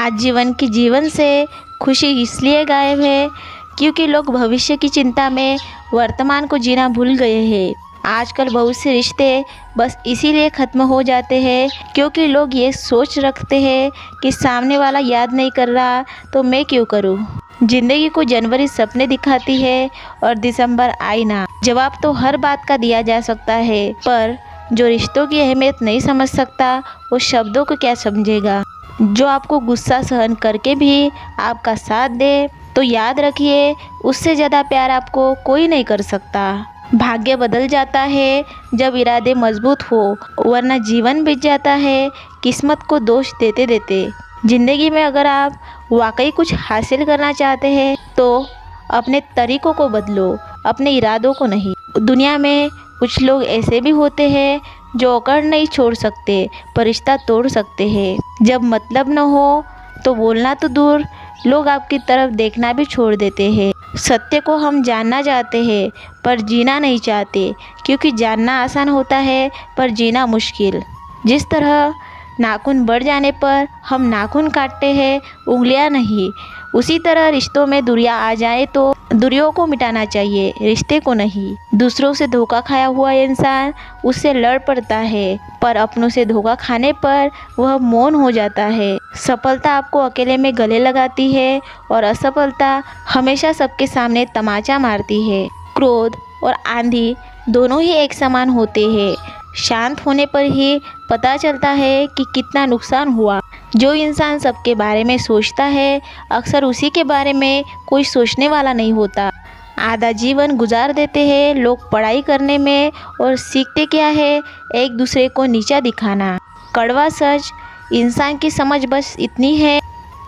आज जीवन की जीवन से खुशी इसलिए गायब है क्योंकि लोग भविष्य की चिंता में वर्तमान को जीना भूल गए हैं। आजकल बहुत से रिश्ते बस इसीलिए ख़त्म हो जाते हैं क्योंकि लोग ये सोच रखते हैं कि सामने वाला याद नहीं कर रहा तो मैं क्यों करूं। ज़िंदगी को जनवरी सपने दिखाती है और दिसंबर आईना। जवाब तो हर बात का दिया जा सकता है, पर जो रिश्तों की अहमियत नहीं समझ सकता वो शब्दों को क्या समझेगा। जो आपको गुस्सा सहन करके भी आपका साथ दे तो याद रखिए, उससे ज़्यादा प्यार आपको कोई नहीं कर सकता। भाग्य बदल जाता है जब इरादे मजबूत हो, वरना जीवन बीत जाता है किस्मत को दोष देते देते। ज़िंदगी में अगर आप वाकई कुछ हासिल करना चाहते हैं तो अपने तरीक़ों को बदलो, अपने इरादों को नहीं। दुनिया में कुछ लोग ऐसे भी होते हैं जो अकड़ नहीं छोड़ सकते पर रिश्ता तोड़ सकते हैं। जब मतलब न हो तो बोलना तो दूर, लोग आपकी तरफ देखना भी छोड़ देते हैं। सत्य को हम जानना चाहते हैं पर जीना नहीं चाहते, क्योंकि जानना आसान होता है पर जीना मुश्किल। जिस तरह नाखून बढ़ जाने पर हम नाखून काटते हैं, उंगलियां नहीं, उसी तरह रिश्तों में दूरियां आ जाए तो दूरियों को मिटाना चाहिए, रिश्ते को नहीं। दूसरों से धोखा खाया हुआ इंसान उससे लड़ पड़ता है, पर अपनों से धोखा खाने पर वह मौन हो जाता है। सफलता आपको अकेले में गले लगाती है और असफलता हमेशा सबके सामने तमाचा मारती है। क्रोध और आंधी दोनों ही एक समान होते हैं। शांत होने पर ही पता चलता है कि कितना नुकसान हुआ। जो इंसान सबके बारे में सोचता है, अक्सर उसी के बारे में कोई सोचने वाला नहीं होता। आधा जीवन गुजार देते हैं लोग पढ़ाई करने में, और सीखते क्या है, एक दूसरे को नीचा दिखाना। कड़वा सच, इंसान की समझ बस इतनी है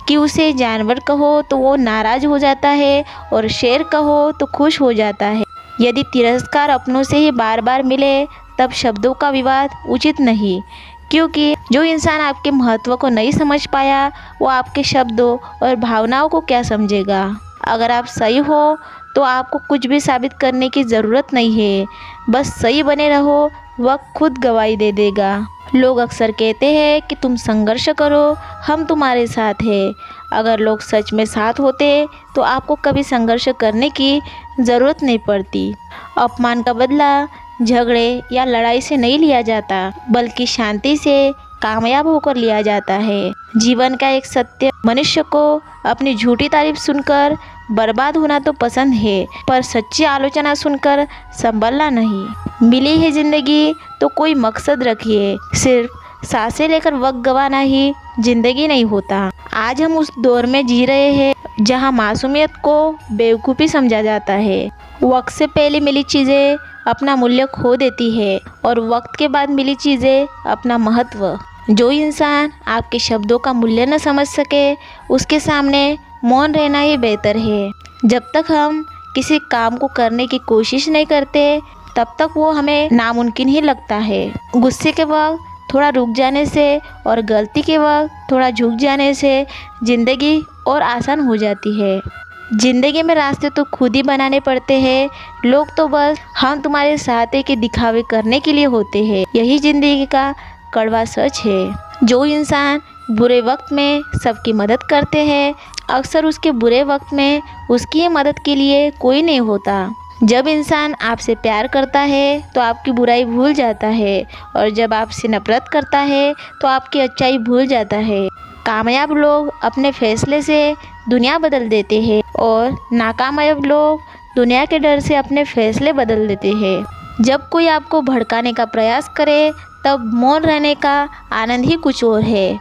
कि उसे जानवर कहो तो वो नाराज़ हो जाता है और शेर कहो तो खुश हो जाता है। यदि तिरस्कार अपनों से ही बार बार मिले तब शब्दों का विवाद उचित नहीं, क्योंकि जो इंसान आपके महत्व को नहीं समझ पाया वो आपके शब्दों और भावनाओं को क्या समझेगा। अगर आप सही हो तो आपको कुछ भी साबित करने की ज़रूरत नहीं है, बस सही बने रहो, वक्त खुद गवाही दे देगा। लोग अक्सर कहते हैं कि तुम संघर्ष करो, हम तुम्हारे साथ हैं। अगर लोग सच में साथ होते तो आपको कभी संघर्ष करने की ज़रूरत नहीं पड़ती। अपमान का बदला झगड़े या लड़ाई से नहीं लिया जाता, बल्कि शांति से कामयाब होकर लिया जाता है। जीवन का एक सत्य, मनुष्य को अपनी झूठी तारीफ सुनकर बर्बाद होना तो पसंद है, पर सच्ची आलोचना सुनकर संभलना नहीं। मिली है ज़िंदगी तो कोई मकसद रखिए, सिर्फ सांसें लेकर वक्त गंवाना ही ज़िंदगी नहीं होता। आज हम उस दौर में जी रहे हैं जहां मासूमियत को बेवकूफ़ी समझा जाता है। वक्त से पहले मिली चीज़ें अपना मूल्य खो देती है और वक्त के बाद मिली चीज़ें अपना महत्व। जो इंसान आपके शब्दों का मूल्य न समझ सके, उसके सामने मौन रहना ही बेहतर है। जब तक हम किसी काम को करने की कोशिश नहीं करते तब तक वो हमें नामुमकिन ही लगता है। गुस्से के वक्त थोड़ा रुक जाने से और गलती के वक्त थोड़ा झुक जाने से ज़िंदगी और आसान हो जाती है। ज़िंदगी में रास्ते तो खुद ही बनाने पड़ते हैं, लोग तो बस हम तुम्हारे साथ है कि दिखावे करने के लिए होते हैं। यही ज़िंदगी का कड़वा सच है। जो इंसान बुरे वक्त में सबकी मदद करते हैं, अक्सर उसके बुरे वक्त में उसकी मदद के लिए कोई नहीं होता। जब इंसान आपसे प्यार करता है तो आपकी बुराई भूल जाता है, और जब आपसे नफरत करता है तो आपकी अच्छाई भूल जाता है। कामयाब लोग अपने फैसले से दुनिया बदल देते हैं और नाकामयाब लोग दुनिया के डर से अपने फैसले बदल देते हैं। जब कोई आपको भड़काने का प्रयास करे तब मौन रहने का आनंद ही कुछ और है।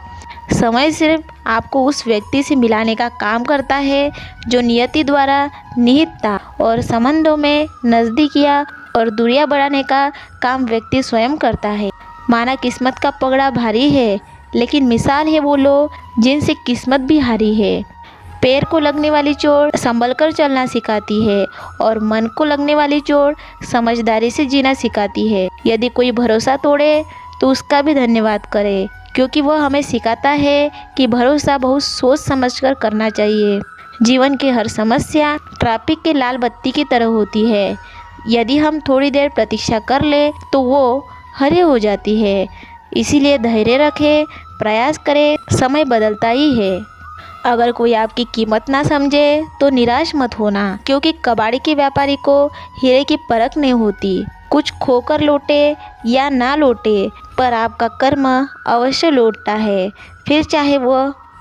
समय सिर्फ आपको उस व्यक्ति से मिलाने का काम करता है जो नियति द्वारा निहित था, और संबंधों में नज़दीकियाँ और दूरियां बढ़ाने का काम व्यक्ति स्वयं करता है। माना किस्मत का पगड़ा भारी है, लेकिन मिसाल है वो लोग जिनसे किस्मत भी हारी है। पैर को लगने वाली चोट संभल कर चलना सिखाती है और मन को लगने वाली चोट समझदारी से जीना सिखाती है। यदि कोई भरोसा तोड़े तो उसका भी धन्यवाद करें, क्योंकि वह हमें सिखाता है कि भरोसा बहुत सोच समझकर करना चाहिए। जीवन की हर समस्या ट्रैफिक के लाल बत्ती की तरह होती है। यदि हम थोड़ी देर प्रतीक्षा कर ले तो वो हरे हो जाती है। इसीलिए धैर्य रखें, प्रयास करें, समय बदलता ही है। अगर कोई आपकी कीमत ना समझे तो निराश मत होना, क्योंकि कबाड़ी के व्यापारी को हीरे की परख नहीं होती। कुछ खोकर लौटे या ना लौटे, पर आपका कर्म अवश्य लौटता है, फिर चाहे वो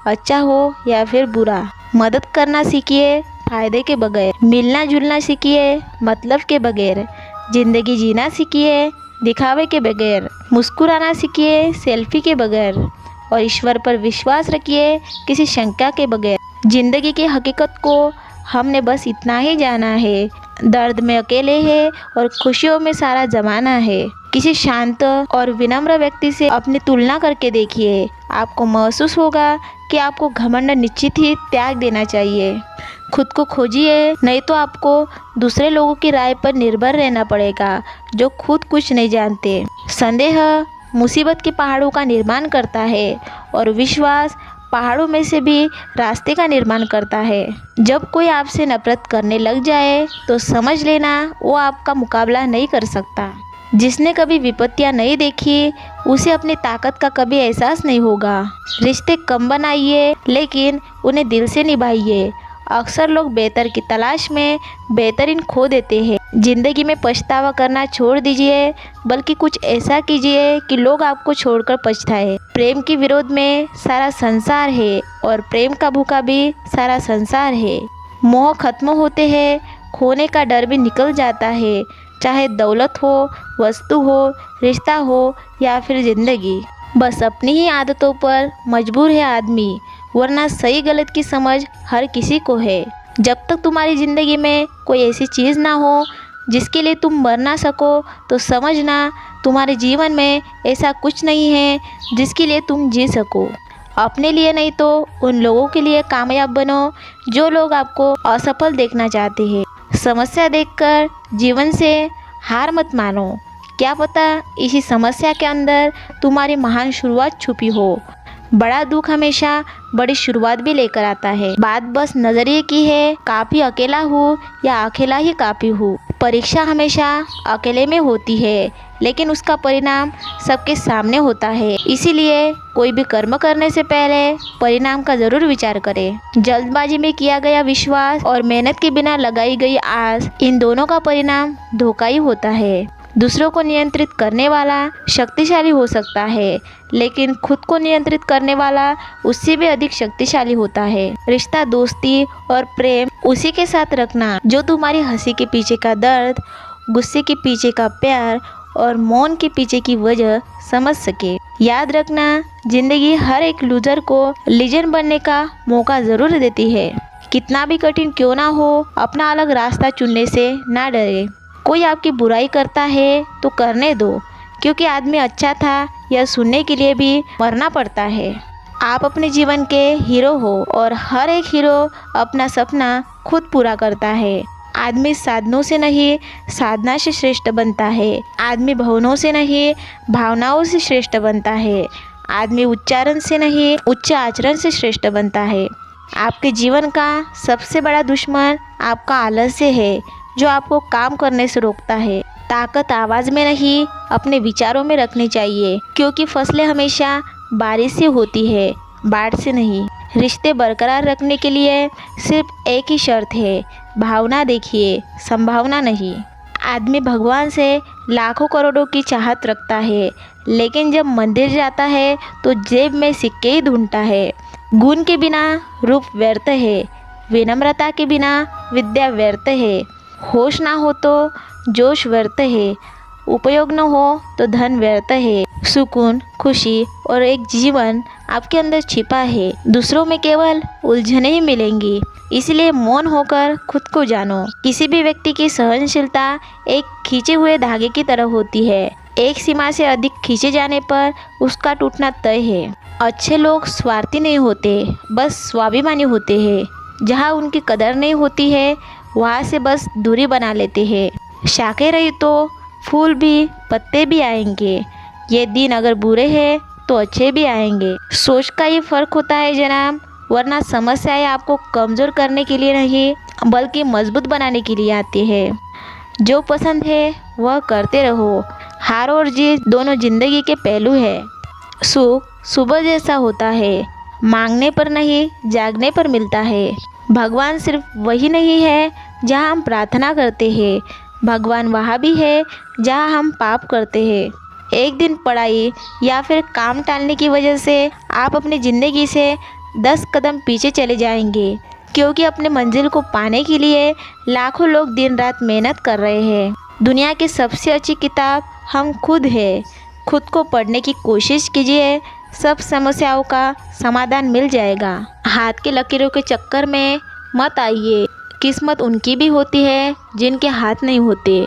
अच्छा हो या फिर बुरा। मदद करना सीखिए फायदे के बगैर, मिलना जुलना सीखिए मतलब के बगैर, जिंदगी जीना सीखिए दिखावे के बगैर, मुस्कुराना सीखिए सेल्फी के बगैर, और ईश्वर पर विश्वास रखिए किसी शंका के बगैर। जिंदगी की हकीकत को हमने बस इतना ही जाना है, दर्द में अकेले है और खुशियों में सारा जमाना है। किसी शांत और विनम्र व्यक्ति से अपनी तुलना करके देखिए, आपको महसूस होगा कि आपको घमंड निश्चित ही त्याग देना चाहिए। खुद को खोजिए, नहीं तो आपको दूसरे लोगों की राय पर निर्भर रहना पड़ेगा जो खुद कुछ नहीं जानते। संदेह मुसीबत के पहाड़ों का निर्माण करता है और विश्वास पहाड़ों में से भी रास्ते का निर्माण करता है। जब कोई आपसे नफरत करने लग जाए तो समझ लेना वो आपका मुकाबला नहीं कर सकता। जिसने कभी विपत्तियां नहीं देखी उसे अपनी ताकत का कभी एहसास नहीं होगा। रिश्ते कम बनाइए लेकिन उन्हें दिल से निभाइए। अक्सर लोग बेहतर की तलाश में बेहतरीन खो देते हैं। जिंदगी में पछतावा करना छोड़ दीजिए, बल्कि कुछ ऐसा कीजिए कि लोग आपको छोड़कर पछताए। प्रेम के विरोध में सारा संसार है और प्रेम का भूखा भी सारा संसार है। मोह खत्म होते हैं, खोने का डर भी निकल जाता है, चाहे दौलत हो, वस्तु हो, रिश्ता हो या फिर जिंदगी। बस अपनी ही आदतों पर मजबूर है आदमी, वरना सही गलत की समझ हर किसी को है। जब तक तुम्हारी ज़िंदगी में कोई ऐसी चीज़ ना हो जिसके लिए तुम मर ना सको, तो समझना तुम्हारे जीवन में ऐसा कुछ नहीं है जिसके लिए तुम जी सको। अपने लिए नहीं तो उन लोगों के लिए कामयाब बनो जो लोग आपको असफल देखना चाहते हैं। समस्या देखकर जीवन से हार मत मानो, क्या पता इसी समस्या के अंदर तुम्हारी महान शुरुआत छुपी हो। बड़ा दुख हमेशा बड़ी शुरुआत भी लेकर आता है। बात बस नजरिए की है, काफ़ी अकेला हूँ या अकेला ही काफ़ी हूँ। परीक्षा हमेशा अकेले में होती है, लेकिन उसका परिणाम सबके सामने होता है। इसीलिए कोई भी कर्म करने से पहले परिणाम का ज़रूर विचार करें। जल्दबाजी में किया गया विश्वास और मेहनत के बिना लगाई गई आस, इन दोनों का परिणाम धोखा ही होता है। दूसरों को नियंत्रित करने वाला शक्तिशाली हो सकता है, लेकिन खुद को नियंत्रित करने वाला उससे भी अधिक शक्तिशाली होता है। रिश्ता, दोस्ती और प्रेम उसी के साथ रखना जो तुम्हारी हंसी के पीछे का दर्द, गुस्से के पीछे का प्यार और मौन के पीछे की वजह समझ सके। याद रखना, जिंदगी हर एक लूजर को लीजेंड बनने का मौका ज़रूर देती है। कितना भी कठिन क्यों ना हो, अपना अलग रास्ता चुनने से ना डरे। कोई आपकी बुराई करता है तो करने दो, क्योंकि आदमी अच्छा था यह सुनने के लिए भी मरना पड़ता है। आप अपने जीवन के हीरो हो और हर एक हीरो अपना सपना खुद पूरा करता है। आदमी साधनों से नहीं साधना से श्रेष्ठ बनता है। आदमी भवनों से नहीं भावनाओं से श्रेष्ठ बनता है। आदमी उच्चारण से नहीं उच्च आचरण से श्रेष्ठ बनता है। आपके जीवन का सबसे बड़ा दुश्मन आपका आलस्य है, जो आपको काम करने से रोकता है। ताकत आवाज़ में नहीं अपने विचारों में रखनी चाहिए, क्योंकि फसलें हमेशा बारिश से होती है, बाढ़ से नहीं। रिश्ते बरकरार रखने के लिए सिर्फ एक ही शर्त है, भावना देखिए, संभावना नहीं। आदमी भगवान से लाखों करोड़ों की चाहत रखता है, लेकिन जब मंदिर जाता है तो जेब में सिक्के ही ढूंढता है। गुण के बिना रूप व्यर्थ है, विनम्रता के बिना विद्या व्यर्थ है। होश ना हो तो जोश व्यर्थ है, उपयोग न हो तो धन व्यर्थ है। सुकून, खुशी और एक जीवन आपके अंदर छिपा है। दूसरों में केवल उलझनें ही मिलेंगी, इसलिए मौन होकर खुद को जानो। किसी भी व्यक्ति की सहनशीलता एक खींचे हुए धागे की तरह होती है। एक सीमा से अधिक खींचे जाने पर उसका टूटना तय है। अच्छे लोग स्वार्थी नहीं होते, बस स्वाभिमानी होते हैं। जहाँ उनकी कदर नहीं होती है वहाँ से बस दूरी बना लेते हैं। शाखें रही तो फूल भी पत्ते भी आएंगे। ये दिन अगर बुरे हैं तो अच्छे भी आएंगे। सोच का ही फर्क होता है जनाब, वरना समस्याएं आपको कमज़ोर करने के लिए नहीं बल्कि मजबूत बनाने के लिए आती है। जो पसंद है वह करते रहो। हार और जीत दोनों जिंदगी के पहलू है। सुख सुबह जैसा होता है, मांगने पर नहीं, जागने पर मिलता है। भगवान सिर्फ वही नहीं है जहाँ हम प्रार्थना करते हैं, भगवान वहाँ भी है जहाँ हम पाप करते हैं। एक दिन पढ़ाई या फिर काम टालने की वजह से आप अपनी ज़िंदगी से 10 कदम पीछे चले जाएंगे, क्योंकि अपने मंजिल को पाने के लिए लाखों लोग दिन रात मेहनत कर रहे हैं। दुनिया की सबसे अच्छी किताब हम खुद है। खुद को पढ़ने की कोशिश कीजिए, सब समस्याओं का समाधान मिल जाएगा। हाथ के लकीरों के चक्कर में मत आइए। किस्मत उनकी भी होती है जिनके हाथ नहीं होते।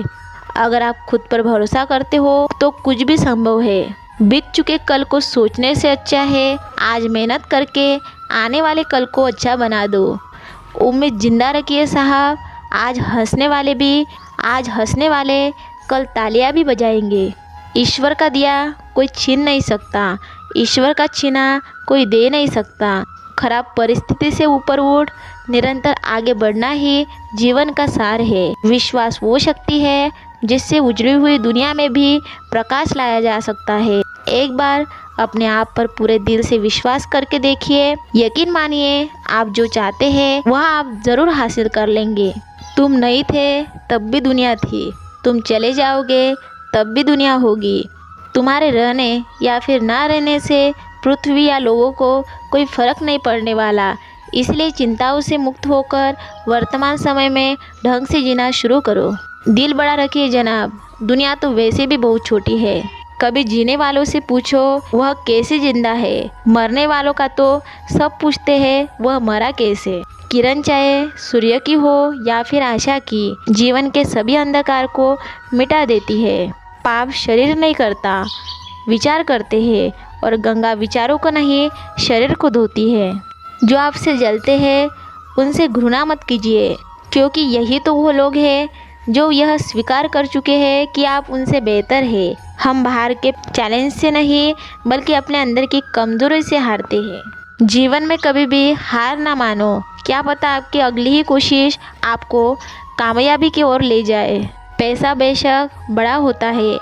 अगर आप खुद पर भरोसा करते हो तो कुछ भी संभव है। बीत चुके कल को सोचने से अच्छा है आज मेहनत करके आने वाले कल को अच्छा बना दो। उम्मीद जिंदा रखिए साहब, आज हंसने वाले कल तालियां भी बजाएंगे। ईश्वर का दिया कोई छीन नहीं सकता, ईश्वर का छीना कोई दे नहीं सकता। खराब परिस्थिति से ऊपर उठ निरंतर आगे बढ़ना ही जीवन का सार है। विश्वास वो शक्ति है जिससे उजड़ी हुई दुनिया में भी प्रकाश लाया जा सकता है। एक बार अपने आप पर पूरे दिल से विश्वास करके देखिए, यकीन मानिए आप जो चाहते हैं वह आप ज़रूर हासिल कर लेंगे। तुम नहीं थे तब भी दुनिया थी, तुम चले जाओगे तब भी दुनिया होगी। तुम्हारे रहने या फिर ना रहने से पृथ्वी या लोगों को कोई फर्क नहीं पड़ने वाला। इसलिए चिंताओं से मुक्त होकर वर्तमान समय में ढंग से जीना शुरू करो। दिल बड़ा रखिए जनाब, दुनिया तो वैसे भी बहुत छोटी है। कभी जीने वालों से पूछो वह कैसे जिंदा है, मरने वालों का तो सब पूछते हैं वह मरा कैसे। किरण चाहे सूर्य की हो या फिर आशा की, जीवन के सभी अंधकार को मिटा देती है। पाप शरीर नहीं करता, विचार करते हैं, और गंगा विचारों को नहीं शरीर को धोती है। जो आपसे जलते हैं उनसे घृणा मत कीजिए, क्योंकि यही तो वो लोग हैं जो यह स्वीकार कर चुके हैं कि आप उनसे बेहतर हैं। हम बाहर के चैलेंज से नहीं बल्कि अपने अंदर की कमजोरी से हारते हैं। जीवन में कभी भी हार ना मानो, क्या पता आपकी अगली ही कोशिश आपको कामयाबी की ओर ले जाए। पैसा बेशक बड़ा होता है,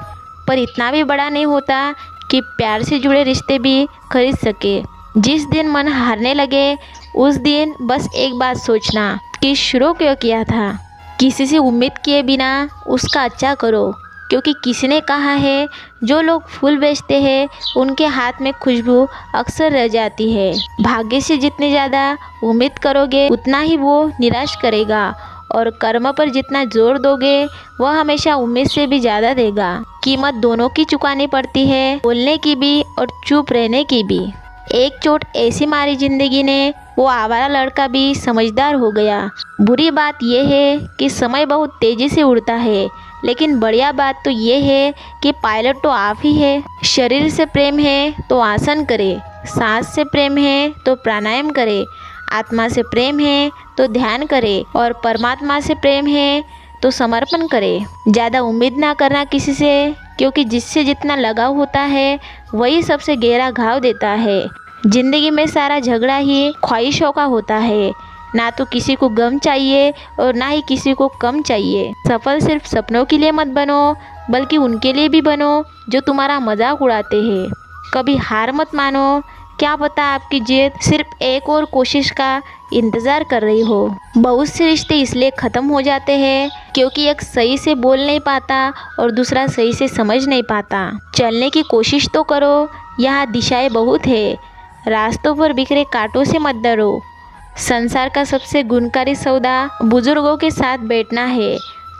पर इतना भी बड़ा नहीं होता कि प्यार से जुड़े रिश्ते भी खरीद सके। जिस दिन मन हारने लगे उस दिन बस एक बात सोचना कि शुरू क्यों किया था। किसी से उम्मीद किए बिना उसका अच्छा करो, क्योंकि किसी ने कहा है जो लोग फूल बेचते हैं उनके हाथ में खुशबू अक्सर रह जाती है। भाग्य से जितनी ज़्यादा उम्मीद करोगे उतना ही वो निराश करेगा, और कर्म पर जितना जोर दोगे वह हमेशा उम्मीद से भी ज़्यादा देगा। कीमत दोनों की चुकानी पड़ती है, बोलने की भी और चुप रहने की भी। एक चोट ऐसी मारी जिंदगी ने, वो आवारा लड़का भी समझदार हो गया। बुरी बात यह है कि समय बहुत तेज़ी से उड़ता है, लेकिन बढ़िया बात तो ये है कि पायलट तो आप ही है। शरीर से प्रेम है तो आसन करे, सांस से प्रेम है तो प्राणायाम करे, आत्मा से प्रेम है तो ध्यान करे, और परमात्मा से प्रेम है तो समर्पण करे। ज़्यादा उम्मीद ना करना किसी से, क्योंकि जिससे जितना लगाव होता है वही सबसे गहरा घाव देता है। जिंदगी में सारा झगड़ा ही ख्वाहिशों का होता है, ना तो किसी को गम चाहिए और ना ही किसी को कम चाहिए। सफल सिर्फ सपनों के लिए मत बनो, बल्कि उनके लिए भी बनो जो तुम्हारा मजाक उड़ाते हैं। कभी हार मत मानो, क्या पता आपकी जीत सिर्फ एक और कोशिश का इंतज़ार कर रही हो। बहुत से रिश्ते इसलिए ख़त्म हो जाते हैं क्योंकि एक सही से बोल नहीं पाता और दूसरा सही से समझ नहीं पाता। चलने की कोशिश तो करो, यहाँ दिशाएं बहुत है। रास्तों पर बिखरे कांटों से मत डरो। संसार का सबसे गुणकारी सौदा बुजुर्गों के साथ बैठना है।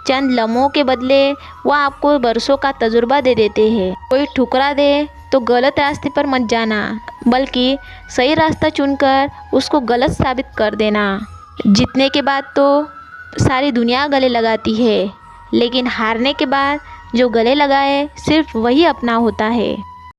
चंद लम्हों के बदले वो आपको बरसों का तजुर्बा दे देते हैं। कोई ठुकरा दे तो गलत रास्ते पर मत जाना, बल्कि सही रास्ता चुनकर उसको गलत साबित कर देना। जीतने के बाद तो सारी दुनिया गले लगाती है, लेकिन हारने के बाद जो गले लगाए सिर्फ वही अपना होता है।